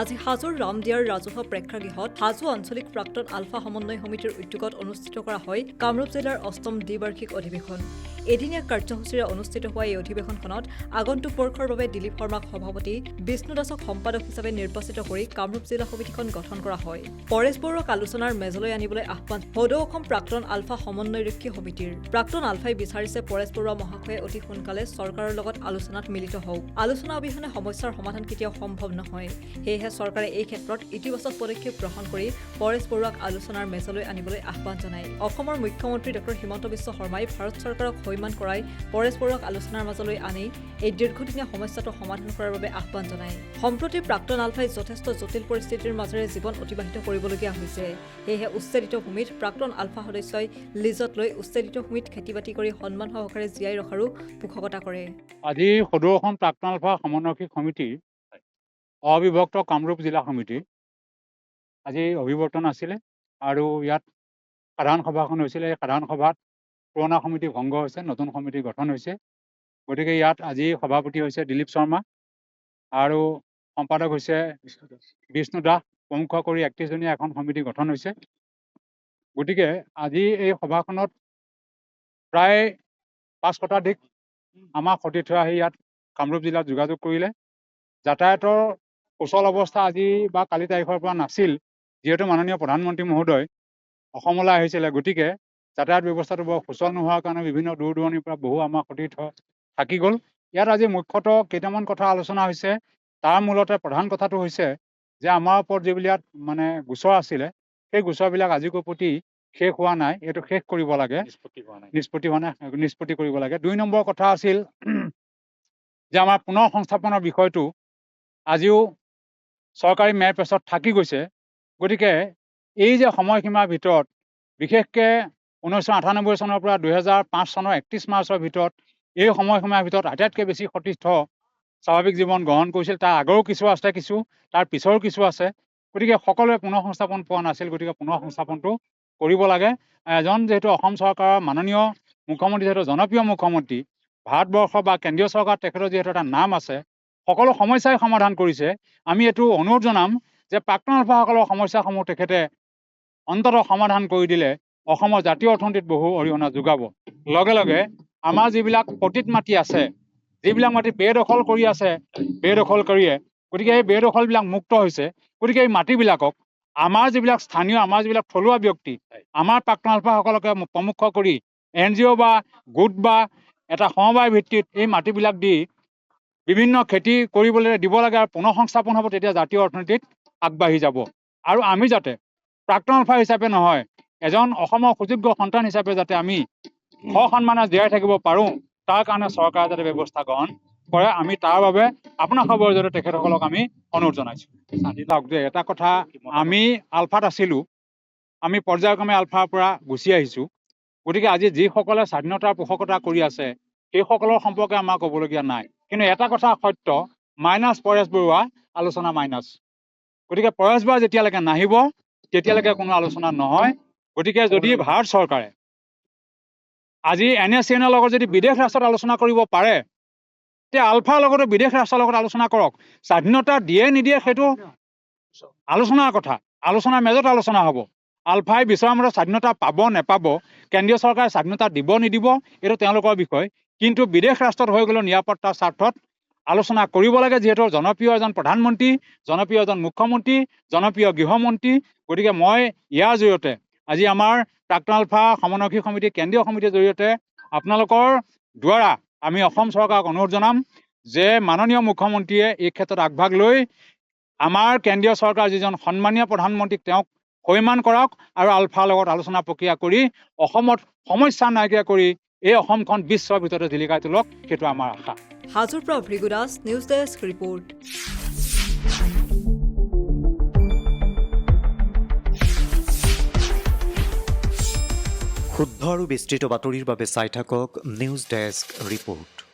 আজি হাজোৰ ৰামদিয়াৰ ৰাজহুৱা প্ৰেক্ষাগৃহত হাজো আঞ্চলিক প্ৰাক্তন আলফা সমন্বয় সমিতিৰ উদ্যোগত অনুষ্ঠিত কৰা হয় কামৰূপ জিলাৰ অষ্টম দ্বিবাৰ্ষিক অধিৱেশন। এদিনীয়া কাৰ্যসূচীৰে অনুষ্ঠিত হোৱা এই অধিৱেশনখনত আগন্তুক বৰ্ষৰ বাবে দিলীপ শৰ্মাক সভাপতি, বিষ্ণু দাসক সম্পাদক হিচাপে নিৰ্বাচিত কৰি কামৰূপ জিলা সমিতিখন গঠন কৰা হয়। পৰেশ বৰুৱাক আলোচনাৰ মেজলৈ আনিবলৈ আহ্বান সদৌ অসম প্ৰাক্তন আলফা সমন্বয়ৰক্ষী সমিতিৰ। প্ৰাক্তন আলফাই বিচাৰিছে পৰেশ বৰুৱা মহাশয়ে অতি সোনকালে চৰকাৰৰ লগত আলোচনাত মিলিত হওক। আলোচনা অবিহনে সমস্যাৰ সমাধান কেতিয়াও সম্ভৱ নহয়। সেয়েহে চৰকাৰে এই ক্ষেত্ৰত ইতিবাচক পদক্ষেপ গ্ৰহণ কৰি পৰেশ বৰুৱাক আলোচনাৰ মেজলৈ আনিবলৈ আহ্বান জনায়। অসমৰ মুখ্যমন্ত্ৰী ডঃ হিমন্ত বিশ্ব শৰ্মাই ভাৰত চৰকাৰক সৈমান কৰাই পৰেশ বৰুৱাক আলোচনাৰ মাজলৈ আনি এই দীৰ্ঘদিনীয়া সমস্যাটো সমাধান কৰাৰ বাবে আহ্বান জনায়। সম্প্ৰতি প্ৰাক্তন আলফাই যথেষ্ট জটিল পৰিস্থিতিৰ মাজেৰে জীৱন অতিবাহিত কৰিবলগীয়া হৈছে। সেয়েহে উচ্ছেদিত ভূমিত প্ৰাক্তন আলফা সদস্যই লিজত লৈ উচ্ছেদিত ভূমিত খেতি-বাতি কৰি সন্মান সহকাৰে জীয়াই ৰখাৰো পোষকতা কৰে। আজি সদৌ অসম প্ৰাক্তন আলফা সমন্বয়ৰক্ষী সমিতিৰ অবিভক্ত কামৰূপ জিলা সমিতি আজি অভিৱৰ্তন আছিলে আৰু ইয়াত সাধাৰণ সভাখন হৈছিলে। এই সাধাৰণ সভাত পুৰণা সমিতি ভংগ হৈছে, নতুন সমিতি গঠন হৈছে। গতিকে ইয়াত আজি সভাপতি হৈছে দিলীপ শৰ্মা আৰু সম্পাদক হৈছে বিষ্ণু দাস প্ৰমুখ কৰি 31জনীয়া এখন সমিতি গঠন হৈছে। গতিকে আজি এই সভাখনত প্ৰায় 5 শতাধিক আমাৰ সতীৰ্থ আহি ইয়াত কামৰূপ জিলাত যোগাযোগ কৰিলে। যাতায়াতৰ সুচল অৱস্থা আজি বা কালি তাৰিখৰ পৰা নাছিল, যিহেতু মাননীয় প্ৰধানমন্ত্ৰী মহোদয় অসমলৈ আহিছিলে। গতিকে যাতায়াত ব্যৱস্থাটো বৰ সুচল নোহোৱাৰ কাৰণে বিভিন্ন দূৰ দূৰণিৰ পৰা বহু আমাৰ সতীৰ্থ থাকি গ'ল। ইয়াত আজি মুখ্যতঃ কেইটামান কথা আলোচনা হৈছে। তাৰ মূলতে প্ৰধান কথাটো হৈছে যে আমাৰ ওপৰত যিবিলাক গোচৰ আছিলে, সেই গোচৰবিলাক আজিকো প্ৰতি শেষ হোৱা নাই। এইটো শেষ কৰিব লাগে, নিষ্পত্তি কৰিব লাগে। 2 নম্বৰ কথা আছিল যে আমাৰ পুনৰ সংস্থাপনৰ বিষয়টো আজিও চৰকাৰী মেৰ পেছত থাকি গৈছে। গতিকে এই যে সময়সীমাৰ ভিতৰত, বিশেষকৈ 1998 চনৰ পৰা 2005 চনৰ 31 মাৰ্চৰ ভিতৰত এই সময়সীমাৰ ভিতৰত আটাইতকৈ বেছি সতীৰ্থ স্বাভাৱিক জীৱন গ্ৰহণ কৰিছিল। তাৰ আগৰো কিছু আছে, তাৰ পিছৰো কিছু আছে। গতিকে সকলোৱে পুনৰ সংস্থাপন পোৱা নাছিল। গতিকে পুনৰ সংস্থাপনটো কৰিব লাগে। এজন যিহেতু অসম চৰকাৰৰ মাননীয় মুখ্যমন্ত্ৰী, যিহেতু জনপ্ৰিয় মুখ্যমন্ত্ৰী, ভাৰতবৰ্ষ বা কেন্দ্ৰীয় চৰকাৰ তেখেতৰ যিহেতু এটা নাম আছে, সকলো সমস্যাই সমাধান কৰিছে। আমি এইটো অনুৰোধ জনাম যে প্ৰাক্তন আলফাসকলৰ সমস্যাসমূহ তেখেতে অন্ততঃ সমাধান কৰি দিলে অসমৰ জাতীয় অৰ্থনীতিত বহু অৰিহণা যোগাব। লগে লগে আমাৰ যিবিলাক পতিত মাটি আছে, যিবিলাক মাটি বেদখল কৰি আছে, বেদখল কৰিয়ে, গতিকে এই বেদখলবিলাক মুক্ত হৈছে। গতিকে এই মাটিবিলাকক আমাৰ যিবিলাক স্থানীয়, আমাৰ যিবিলাক থলুৱা ব্যক্তি, আমাৰ প্ৰাক্তন আলফাসকলকে প্ৰমুখ কৰি NGO বা গোট বা এটা সমবায় ভিত্তিত এই মাটিবিলাক দি বিভিন্ন খেতি কৰিবলৈ দিব লাগে আৰু পুনৰ সংস্থাপন হ'ব। তেতিয়া জাতীয় অৰ্থনীতিত আগবাঢ়ি যাব। আৰু আমি যাতে প্ৰাক্তন আলফা হিচাপে নহয়, এজন অসমৰ সুযোগ্য সন্তান হিচাপে যাতে আমি সন্মানে জীয়াই থাকিব পাৰোঁ, তাৰ কাৰণে চৰকাৰে যাতে ব্যৱস্থা গ্ৰহণ কৰে, আমি তাৰ বাবে আপোনাৰ খবৰ জৰিয়তে তেখেতসকলক আমি অনুৰোধ জনাইছোঁ। এটা কথা, আমি আলফাত আছিলোঁ, আমি পৰ্যায়ক্ৰমে আলফাৰ পৰা গুচি আহিছোঁ। গতিকে আজি যিসকলে স্বাধীনতাৰ পোষকতা কৰি আছে, সেইসকলৰ সম্পৰ্কে আমাৰ ক'বলগীয়া নাই। কিন্তু এটা কথা সত্য, মাইনাছ পৰেশ বৰুৱা, আলোচনা মাইনাছ। গতিকে পৰেশ বৰুৱা যেতিয়ালৈকে নাহিব, তেতিয়ালৈকে কোনো আলোচনা নহয়। গতিকে যদি ভাৰত চৰকাৰে আজি NACNৰ লগত যদি বিদেশ ৰাষ্ট্ৰত আলোচনা কৰিব পাৰে, তেতিয়া আলফাৰ লগতো বিদেশ ৰাষ্ট্ৰৰ লগত আলোচনা কৰক। স্বাধীনতা দিয়ে নিদিয়ে সেইটো আলোচনাৰ কথা, আলোচনাৰ মেজত আলোচনা হ'ব। আলফাই বিচৰা মতে স্বাধীনতা পাব নেপাব, কেন্দ্ৰীয় চৰকাৰে স্বাধীনতা দিব নিদিব, এইটো তেওঁলোকৰ বিষয়। কিন্তু বিদেশ ৰাষ্ট্ৰত হৈ গ'লেও নিৰাপত্তাৰ স্বাৰ্থত আলোচনা কৰিব লাগে। যিহেতু জনপ্ৰিয় এজন প্ৰধানমন্ত্ৰী, জনপ্ৰিয় এজন মুখ্যমন্ত্ৰী, জনপ্ৰিয় গৃহমন্ত্ৰী। গতিকে মই ইয়াৰ জৰিয়তে আজি আমাৰ প্ৰাক্তন আলফা সমন্বয়ৰক্ষী সমিতি কেন্দ্ৰীয় সমিতিৰ জৰিয়তে আপোনালোকৰ দ্বাৰা আমি অসম চৰকাৰক অনুৰোধ জনাম যে মাননীয় মুখ্যমন্ত্ৰীয়ে এই ক্ষেত্ৰত আগভাগ লৈ আমাৰ কেন্দ্ৰীয় চৰকাৰ যিজন সন্মানীয় প্ৰধানমন্ত্ৰীক তেওঁক সৈমান কৰক আৰু আলফাৰ লগত আলোচনা প্ৰক্ৰিয়া কৰি অসমত সমস্যা নাইকিয়া কৰি এই অসমখন বিশ্বৰ ভিতৰতে জিলিকাই তোলক, সেইটো আমাৰ আশা। হাজোৰ পৰা Bhrigu Das, news desk report. শুদ্ধ আৰু বিস্তৃত বাতৰিৰ বাবে চাই থাকক নিউজ ডেস্ক ৰিপৰ্ট।